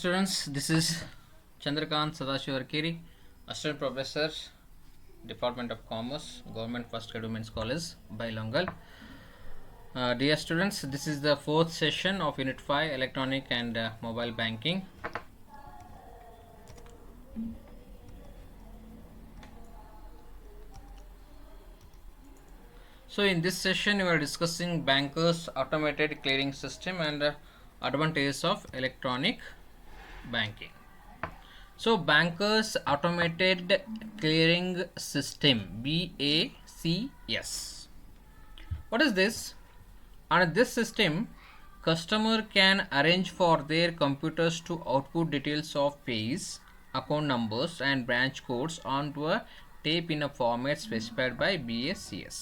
students, this is Chandrakant Sadashivarkiri, Assistant Professor, Department of Commerce, Government First Grade Women's College, Bailongal. Dear students, this is the fourth session of Unit 5, Electronic and Mobile Banking. So in this session, we are discussing bankers' automated clearing system and advantages of electronic banking. So bankers automated clearing system, BACS. What is this? Under this system, customer can arrange for their computers to output details of pays, account numbers and branch codes onto a tape in a format specified by BACS.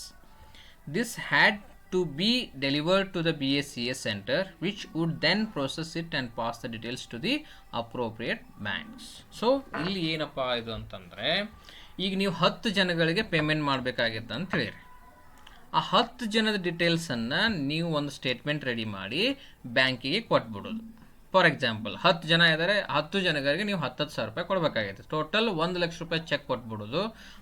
This had to be delivered to the BACS center, which would then process it and pass the details to the appropriate banks. So ಇಲ್ಲಿ ಏನಪ್ಪ ಇದು ಅಂತಂದರೆ, ಈಗ ನೀವು 10 ಜನಗಳಿಗೆ payment ಮಾಡಬೇಕಾಗಿತ್ತು ಅಂತ ಹೇಳಿರಿ. ಆ 10 ಜನದ ಡೀಟೇಲ್ಸನ್ನು ನೀವು ಒಂದು ಸ್ಟೇಟ್ಮೆಂಟ್ ರೆಡಿ ಮಾಡಿ ಬ್ಯಾಂಕಿಗೆ ಕೊಟ್ಬಿಡೋದು. ಫಾರ್ ಎಕ್ಸಾಂಪಲ್ 10 ಜನ ಇದ್ದಾರೆ, 10 ಜನಗಳಿಗೆ ನೀವು 10,000 ರೂಪಾಯಿ ಕೊಡಬೇಕಾಗಿದೆ. ಟೋಟಲ್ 1 ಲಕ್ಷ ರೂಪಾಯಿ ಚೆಕ್ ಕೊಟ್ಬಿಡೋದು.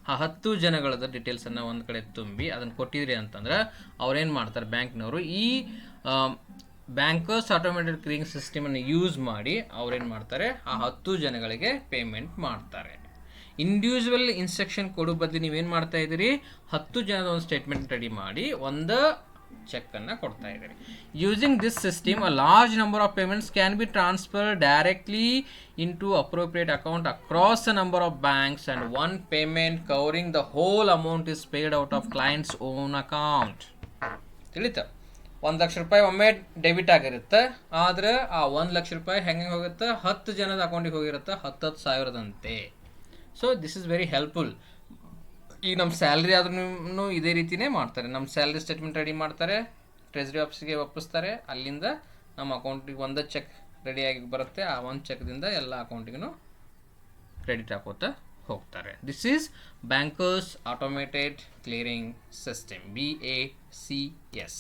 ಆ 10 ಜನಗಳದ ಡೀಟೇಲ್ಸನ್ನು ಒಂದು ಕಡೆ ತುಂಬಿ ಅದನ್ನು ಕೊಟ್ಟಿದ್ರಿ ಅಂತಂದ್ರೆ ಅವ್ರೇನು ಮಾಡ್ತಾರೆ, ಬ್ಯಾಂಕ್ನವರು ಈ ಬ್ಯಾಂಕರ್ಸ್ ಆಟೋಮೇಟೆಡ್ ಕ್ಲಿಯರಿಂಗ್ ಸಿಸ್ಟಮನ್ನು ಯೂಸ್ ಮಾಡಿ ಅವ್ರೇನು ಮಾಡ್ತಾರೆ, ಆ 10 ಜನಗಳಿಗೆ ಪೇಮೆಂಟ್ ಮಾಡ್ತಾರೆ. ಇಂಡಿವಿಜುವಲ್ ಇನ್ಸ್ಟ್ರಕ್ಷನ್ ಕೊಡೋ ಬದಲು ನೀವೇನು ಮಾಡ್ತಾ ಇದ್ದೀರಿ, 10 ಜನದ ಒಂದು ಸ್ಟೇಟ್ಮೆಂಟ್ ರೆಡಿ ಮಾಡಿ ಒಂದು ಚೆಕ್ ಅನ್ನು ಕೊಡ್ತಾ ಇದ್ದಾರೆ. Using this system a large number of payments can be transfer directly in to appropriate account across a number of banks and one payment covering the whole amount is paid out of clients own account. ತಿಳಿತ 1 ಲಕ್ಷ ರೂಪಾಯಿ ಒಮ್ಮೆ debit ಆಗಿರುತ್ತೆ, ಆದರೆ ಆ 1 ಲಕ್ಷ ರೂಪಾಯಿ ಹೆಂಗೆ ಹೋಗುತ್ತೆ, 10 ಜನದ ಅಕೌಂಟಿಗೆ ಹೋಗಿರುತ್ತೆ 10,000 so this is very helpful. ಈಗ ನಮ್ಮ ಸ್ಯಾಲ್ರಿ ಆದ್ರೂ ಇದೇ ರೀತಿಯೇ ಮಾಡ್ತಾರೆ. ನಮ್ಮ ಸ್ಯಾಲ್ರಿ ಸ್ಟೇಟ್ಮೆಂಟ್ ರೆಡಿ ಮಾಡ್ತಾರೆ, ಟ್ರೆಜರಿ ಆಫೀಸ್ಗೆ ಒಪ್ಪಿಸ್ತಾರೆ, ಅಲ್ಲಿಂದ ನಮ್ಮ ಅಕೌಂಟಿಗೆ ಒಂದು ಚೆಕ್ ರೆಡಿಯಾಗಿ ಬರುತ್ತೆ. ಆ ಒಂದು ಚೆಕ್ದಿಂದ ಎಲ್ಲ ಅಕೌಂಟಿಗೂ ಕ್ರೆಡಿಟ್ ಹಾಕೋತಾ ಹೋಗ್ತಾರೆ. This is bankers automated clearing system, BACS.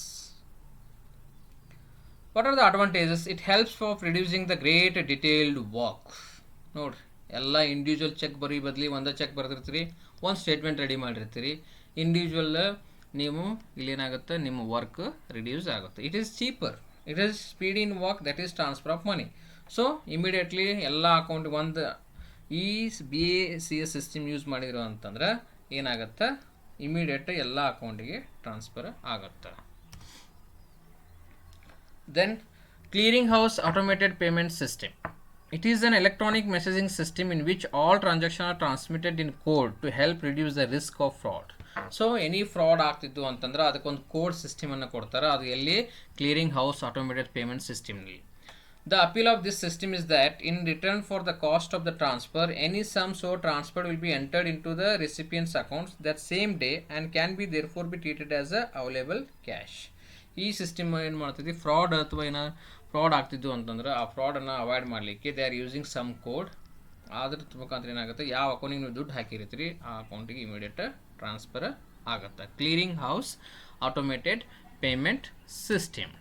What are the advantages? It helps for reducing the great detailed work. ನೋಡ್ರಿ, ಎಲ್ಲ ಇಂಡಿವಿಜುವಲ್ ಚೆಕ್ ಬರೀ ಬದಲಿ ಒಂದು ಚೆಕ್ ಬರೆದಿರ್ತೀರಿ, ಒಂದು ಸ್ಟೇಟ್ಮೆಂಟ್ ರೆಡಿ ಮಾಡಿರ್ತೀರಿ. ಇಂಡಿವಿಜುವಲ್ ನೀವು ಇಲ್ಲೇನಾಗುತ್ತೆ, ನಿಮ್ಮ ವರ್ಕ್ ರಿಡ್ಯೂಸ್ ಆಗುತ್ತೆ. It is cheaper, it is speed in work, that is transfer of money. So immediately ಎಲ್ಲ ಅಕೌಂಟಿಗೆ ಒಂದು ಈ BACS ಸಿಸ್ಟಮ್ ಯೂಸ್ ಮಾಡಿದ್ರು ಅಂತಂದ್ರೆ ಏನಾಗುತ್ತೆ, ಇಮಿಡಿಯೇಟ್ ಎಲ್ಲ ಅಕೌಂಟಿಗೆ ಟ್ರಾನ್ಸ್ಫರ್ ಆಗುತ್ತೆ. Then clearing house automated payment system. It is an electronic messaging system in which all transactions are transmitted in code to help reduce the risk of fraud. So any fraud ಆಗ್ತಿದ್ದು ಅಂತಂದ್ರೆ ಅದಕ್ಕೊಂದು code ಸಿಸ್ಟಮನ್ನು ಕೊಡ್ತಾರೆ. ಅದು ಎಲ್ಲಿ, clearing house automated payment ಸಿಸ್ಟಮ್ನಲ್ಲಿ. The appeal of this system is that in return for the cost of the transfer, any sum so transferred will be entered into the recipient's accounts that same day and can be therefore be treated as a available cash. ಈ system ಏನು ಮಾಡ್ತಿದ್ವಿ, fraud ಅಥವಾ ಏನೋ fraud ಆಗ್ತಿದ್ದು ಅಂತಂದ್ರೆ ಆ ಫ್ರಾಡನ್ನು avoid ಮಾಡಲಿಕ್ಕೆ they are using some code. ಅದ್ರ ಮುಖಾಂತರ ಏನಾಗುತ್ತೆ, ಯಾವ ಅಕೌಂಟಿಗೆ ನೀವು ದುಡ್ಡು ಹಾಕಿರ್ತೀರಿ ಆ ಅಕೌಂಟಿಗೆ ಇಮಿಡಿಯೇಟ್ ಟ್ರಾನ್ಸ್ಫರ್ ಆಗುತ್ತೆ. Clearing house automated payment system.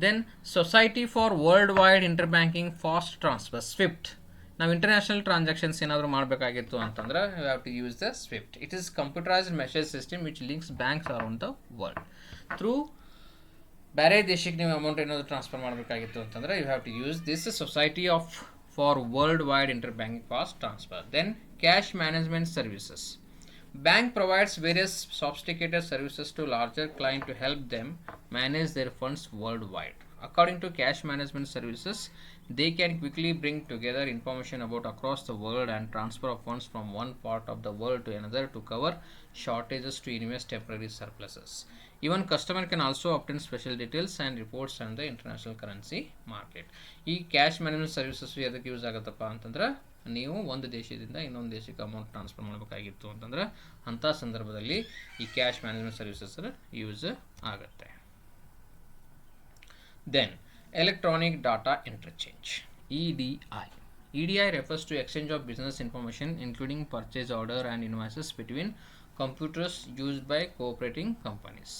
Then society for world wide inter banking fast transfer, SWIFT. ನಾವು ಇಂಟರ್ನ್ಯಾಷನಲ್ ಟ್ರಾನ್ಸಾಕ್ಷನ್ಸ್ ಏನಾದರೂ ಮಾಡಬೇಕಾಗಿತ್ತು ಅಂತಂದ್ರೆ you have to use the SWIFT. It is computerised message system which links banks around the world. Through ಬೇರೆ ದೇಶಕ್ಕೆ ನೀವು amount ಏನಾದರೂ transfer ಮಾಡಬೇಕಾಗಿತ್ತು ಅಂತಂದರೆ you have to use this society of for world wide inter banking fast transfer. Then cash management services. Bank provides various sophisticated services to larger clients to help them manage their funds worldwide. According to cash management services, they can quickly bring together information about across the world and transfer of funds from one part of the world to another to cover shortages to invest temporary surpluses. Even customer can also obtain special details and reports on the international currency market. ಈ cash management services ಎದಕ್ಕೆ use ಆಗುತ್ತಪ್ಪ ಅಂತಂದ್ರೆ, ನೀವು ಒಂದು ದೇಶದಿಂದ ಇನ್ನೊಂದು ದೇಶಕ್ಕೆ amount transfer ಮಾಡಬೇಕಾಗಿತ್ತು ಅಂತಂದ್ರೆ ಅಂಥ ಸಂದರ್ಭದಲ್ಲಿ ಈ ಕ್ಯಾಶ್ ಮ್ಯಾನೇಜ್ಮೆಂಟ್ ಸರ್ವಿಸಸ್ ಯೂಸ್ ಆಗುತ್ತೆ. Then electronic data interchange, EDI. EDI refers to exchange of business information including purchase order and invoices between computers used by cooperating companies.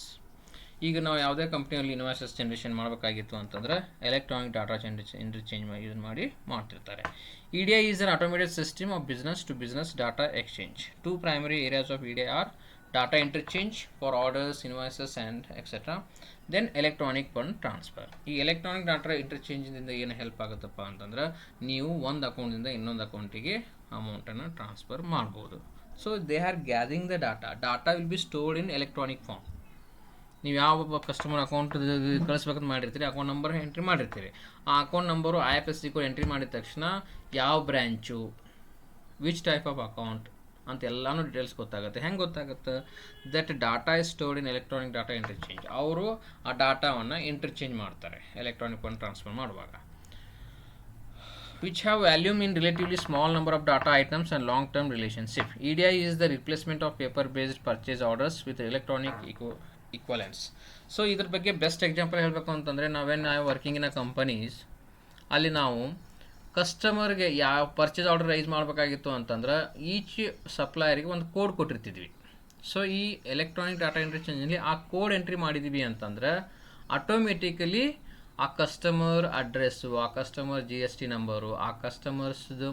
ಈಗ ನಾವು ಯಾವುದೇ ಕಂಪ್ನಿಯಲ್ಲಿ ಇನ್ವಾಯ್ಸಸ್ ಜನ್ರೇಷನ್ ಮಾಡಬೇಕಾಗಿತ್ತು ಅಂತಂದರೆ ಎಲೆಕ್ಟ್ರಾನಿಕ್ ಡಾಟಾ ಇಂಟರ್ಚೇಂಜ್ ಯೂಸ್ ಮಾಡಿ ಮಾಡ್ತಿರ್ತಾರೆ. EDI is an automated system of business to business data exchange. Two primary areas of EDI are data interchange for orders, invoices and etc. Then electronic fund transfer. ಈ electronic data ಇಂಟರ್ಚೇಂಜಿಂದ ಏನು help ಆಗುತ್ತಪ್ಪ ಅಂತಂದ್ರೆ ನೀವು ಒಂದು ಅಕೌಂಟಿಂದ ಇನ್ನೊಂದು ಅಕೌಂಟಿಗೆ ಅಮೌಂಟನ್ನು ಟ್ರಾನ್ಸ್ಫರ್ ಮಾಡ್ಬೋದು. So they are gathering the data will be stored in electronic form. ನೀವು ಯಾವ ಕಸ್ಟಮರ್ ಅಕೌಂಟ್ ಕಳಿಸ್ಬೇಕಂತ ಮಾಡಿರ್ತೀರಿ, ಅಕೌಂಟ್ ನಂಬರ್ ಎಂಟ್ರಿ ಮಾಡಿರ್ತೀರಿ. ಆ account number IFSC code entry ಮಾಡಿದ ತಕ್ಷಣ ಯಾವ branch, which type of account ಅಂತ ಎಲ್ಲನೂ ಡೀಟೇಲ್ಸ್ ಗೊತ್ತಾಗುತ್ತೆ. ಹೆಂಗೆ ಗೊತ್ತಾಗುತ್ತೆ? That data is stored in electronic data interchange. ಅವರು ಆ ಡಾಟಾವನ್ನು ಇಂಟರ್ಚೇಂಜ್ ಮಾಡ್ತಾರೆ ಎಲೆಕ್ಟ್ರಾನಿಕ್ ಫಂಡ್ ಟ್ರಾನ್ಸ್ಫರ್ ಮಾಡುವಾಗ. which have volume in relatively small number of data items and long-term relationship. EDI is the replacement of paper-based purchase orders with electronic equivalents. So ಇದ್ರ ಬಗ್ಗೆ best example ಹೇಳಬೇಕು ಅಂತಂದರೆ, ನಾವೇನು working in a companies ಅಲ್ಲಿ ನಾವು ಕಸ್ಟಮರ್ಗೆ ಯಾವ purchase order rice ಮಾಡಬೇಕಾಗಿತ್ತು ಅಂತಂದ್ರೆ ಈಚ್ ಸಪ್ಲೈಯರಿಗೆ ಒಂದು ಕೋಡ್ ಕೊಟ್ಟಿರ್ತಿದ್ವಿ. ಸೊ ಈ ಎಲೆಕ್ಟ್ರಾನಿಕ್ ಡಾಟಾ ಇಂಟರ್ಚೇಂಜಲ್ಲಿ ಆ ಕೋಡ್ ಎಂಟ್ರಿ ಮಾಡಿದ್ದೀವಿ ಅಂತಂದ್ರೆ ಆಟೋಮೆಟಿಕಲಿ ಆ ಕಸ್ಟಮರ್ ಅಡ್ರೆಸ್ಸು, ಆ ಕಸ್ಟಮರ್ GST ನಂಬರು, ಆ ಕಸ್ಟಮರ್ಸ್ದು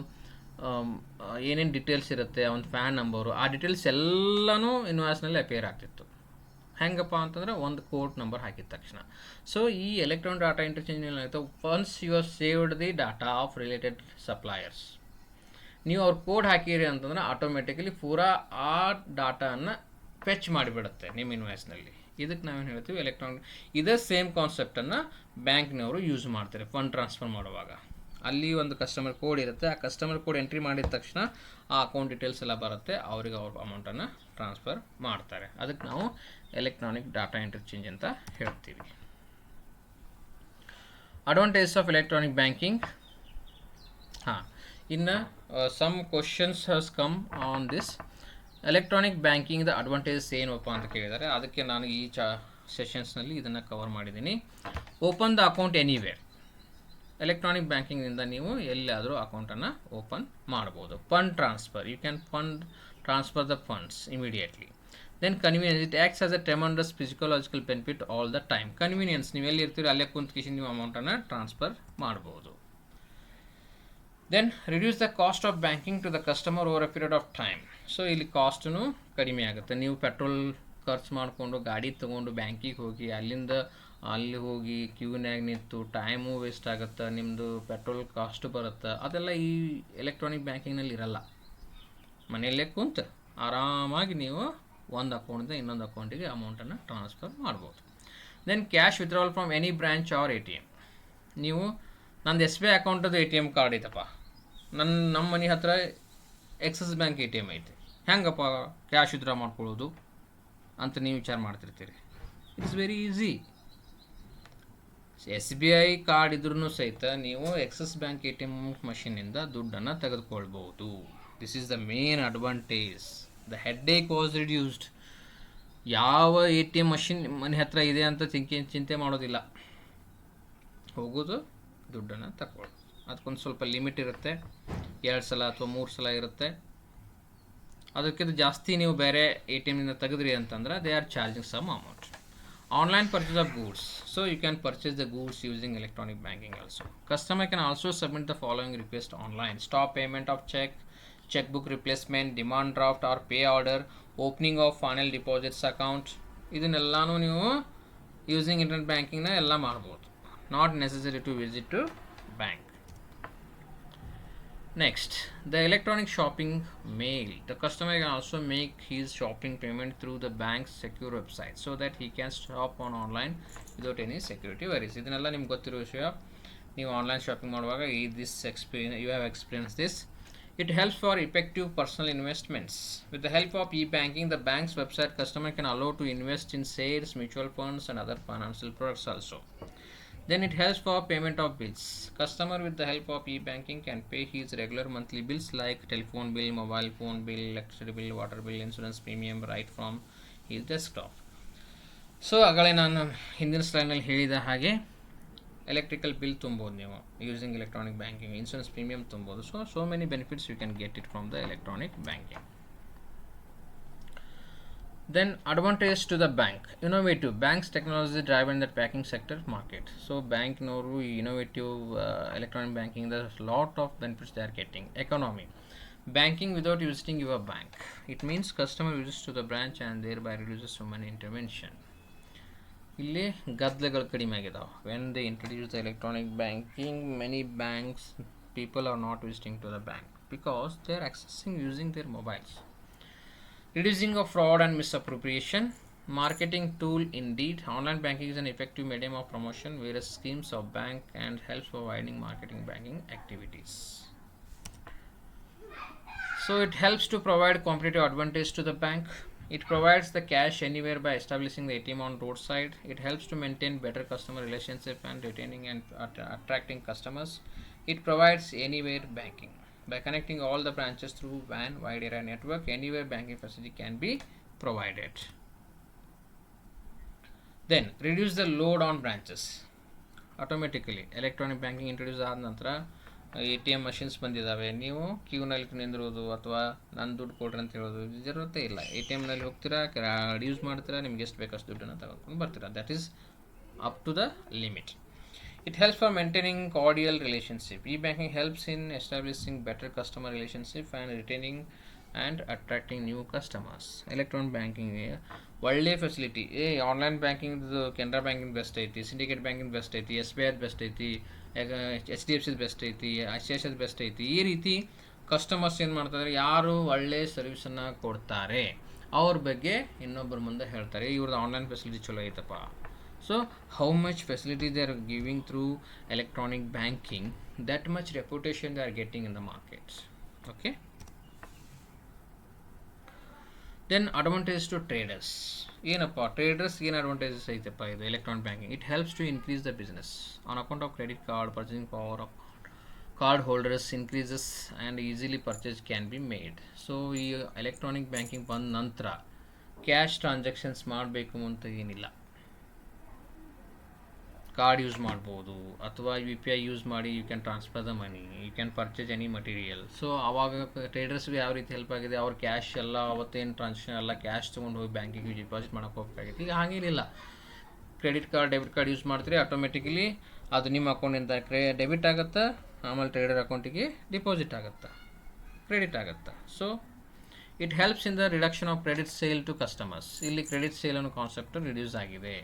ಏನೇನು ಡೀಟೇಲ್ಸ್ ಇರುತ್ತೆ, ಒಂದು ಫ್ಯಾನ್ ನಂಬರು, ಆ ಡೀಟೇಲ್ಸ್ ಎಲ್ಲನೂ ಇನ್ವಾಯ್ಸ್ನಲ್ಲಿ ಅಪೇರ್ ಆಗ್ತಿತ್ತು. ಹೆಂಗಪ್ಪ ಅಂತಂದರೆ ಒಂದು ಕೋಡ್ ನಂಬರ್ ಹಾಕಿದ ತಕ್ಷಣ. ಸೊ ಈ ಎಲೆಕ್ಟ್ರಾನಿಕ್ ಡಾಟಾ ಇಂಟರ್ಚೇಂಜ್ ಏನಾಗುತ್ತೆ, once you are saved the data of related suppliers, ನೀವು ಅವ್ರ ಕೋಡ್ ಹಾಕಿರಿ ಅಂತಂದ್ರೆ ಆಟೋಮೆಟಿಕಲಿ ಪೂರಾ ಆ ಡಾಟಾನ ಫೆಚ್ ಮಾಡಿಬಿಡುತ್ತೆ ನಿಮ್ಮ ಇನ್ವಾಯ್ಸ್ನಲ್ಲಿ. ಇದಕ್ಕೆ ನಾವೇನು ಹೇಳ್ತೀವಿ, ಎಲೆಕ್ಟ್ರಾನಿಕ್. ಇದೇ ಸೇಮ್ ಕಾನ್ಸೆಪ್ಟನ್ನು ಬ್ಯಾಂಕ್ನವರು ಯೂಸ್ ಮಾಡ್ತಾರೆ ಫಂಡ್ ಟ್ರಾನ್ಸ್ಫರ್ ಮಾಡುವಾಗ. ಅಲ್ಲಿ ಒಂದು ಕಸ್ಟಮರ್ ಕೋಡ್ ಇರುತ್ತೆ, ಆ ಕಸ್ಟಮರ್ ಕೋಡ್ ಎಂಟ್ರಿ ಮಾಡಿದ ತಕ್ಷಣ ಆ ಅಕೌಂಟ್ ಡೀಟೇಲ್ಸ್ ಎಲ್ಲ ಬರುತ್ತೆ, ಅವ್ರಿಗೆ ಅವ್ರ ಅಮೌಂಟನ್ನು ಟ್ರಾನ್ಸ್ಫರ್ ಮಾಡ್ತಾರೆ. ಅದಕ್ಕೆ ನಾವು ಎಲೆಕ್ಟ್ರಾನಿಕ್ ಡಾಟಾ ಇಂಟರ್ಚೇಂಜ್ ಅಂತ ಹೇಳ್ತೀವಿ. Advantages of electronic banking. ಇನ್ನು some questions has come on this. Electronic ಬ್ಯಾಂಕಿಂಗ್ದ ಅಡ್ವಾಂಟೇಜಸ್ ಏನಪ್ಪ ಅಂತ ಕೇಳಿದ್ದಾರೆ. ಅದಕ್ಕೆ ನಾನು ಈ ಸೆಷನ್ಸ್ನಲ್ಲಿ ಇದನ್ನು ಕವರ್ ಮಾಡಿದ್ದೀನಿ. Open the account anywhere. Electronic ಬ್ಯಾಂಕಿಂಗ್ನಿಂದ ನೀವು ಎಲ್ಲಾದರೂ ಅಕೌಂಟನ್ನು ಓಪನ್ ಮಾಡ್ಬೋದು. Fund transfer, you can fund transfer the funds immediately. Then convenience, it acts as a tremendous physiological benefit all the time. Convenience, ನೀವು ಎಲ್ಲಿ ಇರ್ತೀರಿ ಅಲ್ಲೇ ಕುಂತ್ಕಿಸಿ ನೀವು ಅಮೌಂಟನ್ನು ಟ್ರಾನ್ಸ್ಫರ್ ಮಾಡ್ಬೋದು. Then reduce the cost of banking to the customer over a period of time. So ಇಲ್ಲಿ ಕಾಸ್ಟೂ ಕಡಿಮೆ ಆಗುತ್ತೆ. ನೀವು ಪೆಟ್ರೋಲ್ ಖರ್ಚು ಮಾಡಿಕೊಂಡು ಗಾಡಿ ತೊಗೊಂಡು ಬ್ಯಾಂಕಿಗೆ ಹೋಗಿ ಅಲ್ಲಿಂದ ಅಲ್ಲಿ ಹೋಗಿ ಕ್ಯೂನ್ಯಾಗ ನಿಂತು ಟೈಮು ವೇಸ್ಟ್ ಆಗುತ್ತೆ, ನಿಮ್ಮದು ಪೆಟ್ರೋಲ್ ಕಾಸ್ಟ್ ಬರುತ್ತೆ. ಅದೆಲ್ಲ ಈ ಎಲೆಕ್ಟ್ರಾನಿಕ್ ಬ್ಯಾಂಕಿಂಗ್ನಲ್ಲಿ ಇರಲ್ಲ. ಮನೆಯಲ್ಲೇ ಕುಂತು ಆರಾಮಾಗಿ ನೀವು ಒಂದು ಅಕೌಂಟಿಂದ ಇನ್ನೊಂದು ಅಕೌಂಟಿಗೆ ಅಮೌಂಟನ್ನು ಟ್ರಾನ್ಸ್ಫರ್ ಮಾಡ್ಬೋದು. Then cash withdrawal from any branch or ATM. ನೀವು ನಂದು SBI ಅಕೌಂಟದು ATM ಕಾರ್ಡ್ ಐತಪ್ಪ, ನಮ್ಮ ಮನೆ ಹತ್ರ ಎಕ್ಸಿಸ್ ಬ್ಯಾಂಕ್ ATM ಐತೆ, ಹೆಂಗಪ್ಪ ಕ್ಯಾಶ್ ವಿತ್ಡ್ರಾ ಮಾಡ್ಕೊಳ್ಳೋದು ಅಂತ ನೀವು ವಿಚಾರ ಮಾಡ್ತಿರ್ತೀರಿ. It's very easy. SBI card ಇದ್ರೂ ಸಹಿತ ನೀವು ಎಕ್ಸಿಸ್ ಬ್ಯಾಂಕ್ ATM ಮಷೀನಿಂದ ದುಡ್ಡನ್ನು ತೆಗೆದುಕೊಳ್ಬೋದು. This is the main advantage. The headache was reduced. ಯಾವ ATM ಮಷಿನ್ ಮನೆ ಹತ್ರ ಇದೆ ಅಂತ ಚಿಂತೆ ಮಾಡೋದಿಲ್ಲ, ಹೋಗೋದು ದುಡ್ಡನ್ನು ತಗೊಳ್ಳೋದು. ಅದಕ್ಕೊಂದು ಸ್ವಲ್ಪ ಲಿಮಿಟ್ ಇರುತ್ತೆ, 2 ಸಲ ಅಥವಾ 3 ಸಲ ಇರುತ್ತೆ. ಅದಕ್ಕಿಂತ ಜಾಸ್ತಿ ನೀವು ಬೇರೆ ATMನಿಂದ ತೆಗೆದ್ರಿ ಅಂತಂದ್ರೆ they are charging some amount. Online purchase of goods. So you can purchase the goods using electronic banking also. Customer can also submit the following request online: stop payment of check, checkbook replacement, demand draft or pay order, opening of final deposits account. ಇದನ್ನೆಲ್ಲನೂ ನೀವು using internet ಬ್ಯಾಂಕಿಂಗ್ನ ಎಲ್ಲ ಮಾಡ್ಬೋದು. Not necessary to visit to bank. Next, the electronic shopping mail. The customer can also make his shopping payment through the bank's secure website so that he can shop online without any security worries. ಇದನ್ನೆಲ್ಲ ನಿಮ್ಗೆ ಗೊತ್ತಿರೋ ವಿಷಯ. ನೀವು online shopping ಮಾಡುವಾಗ you have experienced this. It helps for effective personal investments. With the help of e-banking, the bank's website, customer can allow to invest in shares, mutual funds and other financial products also. Then it helps for payment of bills. Customer with the help of e-banking can pay his regular monthly bills like telephone bill, mobile phone bill, electricity bill, water bill, insurance premium right from his desktop. So ಆಗಲೇ ನಾನು ಹಿಂದಿನ ಸ್ಲೈಡ್ನಲ್ಲಿ ಹೇಳಿದ ಹಾಗೆ electrical bill ತುಂಬೋದು ನೀವು using electronic banking, insurance premium ತುಂಬೋದು. So many benefits you can get it from the electronic banking. Then advantage to the bank, innovative banks technology driven that banking sector market. So bank noru innovative electronic banking, there's a lot of benefits they are getting. Economy, banking without visiting your bank, it means customer visits to the branch and thereby reduces human intervention. ಇಲ್ಲಿ ಗದ್ದಲೆಗಳು ಕಡಿಮೆ ಆಗಿದಾವೆ. When they introduce the electronic banking, many banks people are not visiting to the bank because they are accessing using their mobiles. Reducing of fraud and misappropriation. Marketing tool indeed. Online banking is an effective medium of promotion, various schemes of bank and helps providing marketing banking activities. So it helps to provide competitive advantage to the bank. It provides the cash anywhere by establishing the ATM on roadside. It helps to maintain better customer relationship and retaining and attracting customers. It provides anywhere banking. By connecting all the branches through WAN wide area network, anywhere banking facility can be provided. Then reduce the load on branches. Automatically electronic banking introduce ಆದ ನಂತರ ATM machines ಬಂದಿದ್ದಾವೆ. ನೀವು ಕ್ಯೂನಲ್ಲಿ ನಿಂದಿರೋದು ಅಥವಾ ನಾನು ದುಡ್ಡು ಕೊಡ್ರಿ ಅಂತ ಹೇಳೋದು ಜरूरते ಇಲ್ಲ. ATMನಲ್ಲಿ ಹೋಗ್ತೀರಾ, ಕಾರ್ಡ್ ಯೂಸ್ ಮಾಡ್ತೀರಾ, ನಿಮ್ಗೆ ಎಷ್ಟು ಬೇಕಷ್ಟು ದುಡ್ಡನ್ನು ತಗೊಂಡು ಬರ್ತೀರಾ. That is up to the limit. It helps for maintaining cordial relationship. E-banking helps in establishing better customer relationship and retaining and attracting new customers. Electronic banking ಒಳ್ಳೆ facility. Online banking Canara banking best ಐತಿ, syndicate banking best ಐತಿ, SBI best ಐತಿ, HDFC best ಐತಿ, ICICI best ಐತಿ. ಈ ರೀತಿ customers ಏನು ಮಾಡ್ತಾರೆ, ಯಾರು ಒಳ್ಳೆ ಸರ್ವಿಸನ್ನು ಕೊಡ್ತಾರೆ ಅವ್ರ ಬಗ್ಗೆ ಇನ್ನೊಬ್ಬರ ಮುಂದೆ ಹೇಳ್ತಾರೆ, ಇವ್ರದ್ದು ಆನ್ಲೈನ್ ಫೆಸಿಲಿಟಿ ಚಲೋ ಐತಪ್ಪ. So how much facility they are giving through electronic banking, that much reputation they are getting in the markets. Okay. Then advantage to traders. ಏನಪ್ಪ ಟ್ರೇಡರ್ಸ್ ಏನು ಅಡ್ವಾಂಟೇಜಸ್ ಐತಪ್ಪ ಇದು electronic banking? It helps to increase the business on account of credit card. Purchasing power of card holders increases and easily purchase can be made. So ಈ electronic banking ಬಂದ ನಂತರ cash transactions ಮಾಡಬೇಕು ಅಂತ ಏನಿಲ್ಲ. Card use ಮಾಡ್ಬೋದು ಅಥವಾ UPI use ಮಾಡಿ you can transfer the money, you can purchase any material. So ಆವಾಗ ಟ್ರೇಡರ್ಸ್ಗೆ ಯಾವ ರೀತಿ ಹೆಲ್ಪ್ ಆಗಿದೆ, ಅವ್ರ ಕ್ಯಾಶ್ ಎಲ್ಲ ಅವತ್ತೇನು ಟ್ರಾನ್ಸಾಕ್ಷನ್ ಎಲ್ಲ ಕ್ಯಾಶ್ ತೊಗೊಂಡು ಹೋಗಿ ಬ್ಯಾಂಕಿಗೆ ಡಿಪಾಸಿಟ್ ಮಾಡೋಕೆ ಹೋಗ್ಬೇಕಾಗಿತ್ತು. ಈಗ ಹಾಗೇನಿಲ್ಲ, credit card debit card use ಮಾಡ್ತೀರಿ, ಆಟೋಮೆಟಿಕಲಿ ಅದು ನಿಮ್ಮ ಅಕೌಂಟಿಂದ ಡೆಬಿಟ್ ಆಗುತ್ತೆ, ಆಮೇಲೆ ಟ್ರೇಡರ್ ಅಕೌಂಟಿಗೆ ಡಿಪಾಸಿಟ್ ಆಗುತ್ತೆ, ಕ್ರೆಡಿಟ್ ಆಗುತ್ತೆ. So it helps in the reduction of credit sale to customers. ಇಲ್ಲಿ ಕ್ರೆಡಿಟ್ ಸೇಲ್ ಅನ್ನೋ ಕಾನ್ಸೆಪ್ಟ್ ರಿಡ್ಯೂಸ್ ಆಗಿದೆ.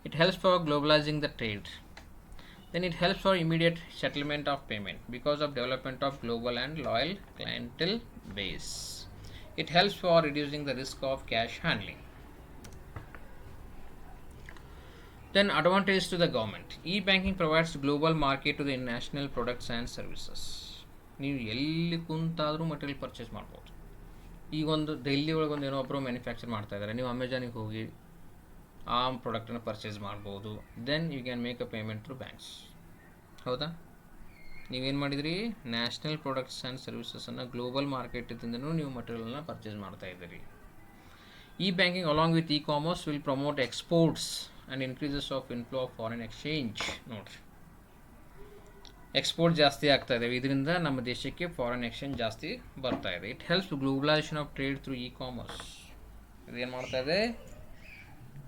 It helps for globalizing the trade. Then it helps for immediate settlement of payment because of development of global and loyal clientele base. It helps for reducing the risk of cash handling. Then advantage to the government. E-banking provides global market to the national products and services. ನೀವು ಎಲ್ಲಿ ಕುಂತಾದರೂ material purchase ಮಾಡ್ಬೋದು. ಈಗ ಒಂದು ಡೆಲ್ಲಿ ಒಳಗೆ ಒಂದು ಏನೋ ಒಬ್ಬರು manufacture ಮಾಡ್ತಾ ಇದ್ದಾರೆ, ನೀವು ಅಮೆಜಾನಿಗೆ ಹೋಗಿ ಆ ಪ್ರಾಡಕ್ಟನ್ನು ಪರ್ಚೇಸ್ ಮಾಡ್ಬೋದು. Then you can make a payment through banks. ಹೌದಾ? ನೀವೇನು ಮಾಡಿದಿರಿ, ನ್ಯಾಷನಲ್ ಪ್ರಾಡಕ್ಟ್ಸ್ ಆ್ಯಂಡ್ ಸರ್ವಿಸಸನ್ನು ಗ್ಲೋಬಲ್ ಮಾರ್ಕೆಟಿಂದನೂ ನೀವು ಮಟೀರಿಯಲ್ನ ಪರ್ಚೇಸ್ ಮಾಡ್ತಾ ಇದ್ದೀರಿ. E banking along with commerce will promote exports and increases of inflow of foreign exchange. ನೋಡಿರಿ, ಎಕ್ಸ್ಪೋರ್ಟ್ ಜಾಸ್ತಿ ಆಗ್ತಾ ಇದೆ, ಇದರಿಂದ ನಮ್ಮ ದೇಶಕ್ಕೆ ಫಾರಿನ್ ಎಕ್ಸ್ಚೇಂಜ್ ಜಾಸ್ತಿ ಬರ್ತಾ ಇದೆ. It helps globalisation of trade through commerce. ಇದೇನು ಮಾಡ್ತಾ ಇದೆ,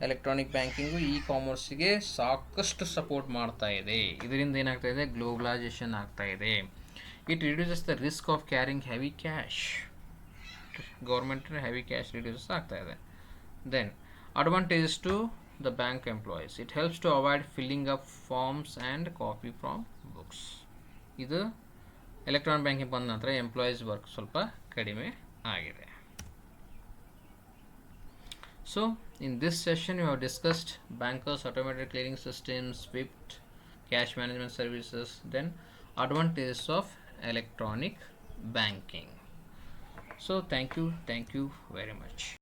ಎಲೆಕ್ಟ್ರಾನಿಕ್ ಬ್ಯಾಂಕಿಂಗು ಕಾಮರ್ಸ್ಗೆ ಸಾಕಷ್ಟು ಸಪೋರ್ಟ್ ಮಾಡ್ತಾ ಇದೆ. ಇದರಿಂದ ಏನಾಗ್ತಾ ಇದೆ, ಗ್ಲೋಬಲೈಸೇಷನ್ ಆಗ್ತಾ ಇದೆ. It reduces the risk of carrying heavy cash. Government heavy cash reduces ಆಗ್ತಾ ಇದೆ. Then advantages to the bank employees. It helps to avoid filling up forms and copy from books. ಇದು ಎಲೆಕ್ಟ್ರಾನಿಕ್ ಬ್ಯಾಂಕಿಂಗ್ ಬಂದ ನಂತರ employees work ಸ್ವಲ್ಪ ಕಡಿಮೆ ಆಗಿದೆ. So in this session we have discussed bankers, automated clearing systems, SWIFT, cash management services, then advantages of electronic banking. So thank you very much.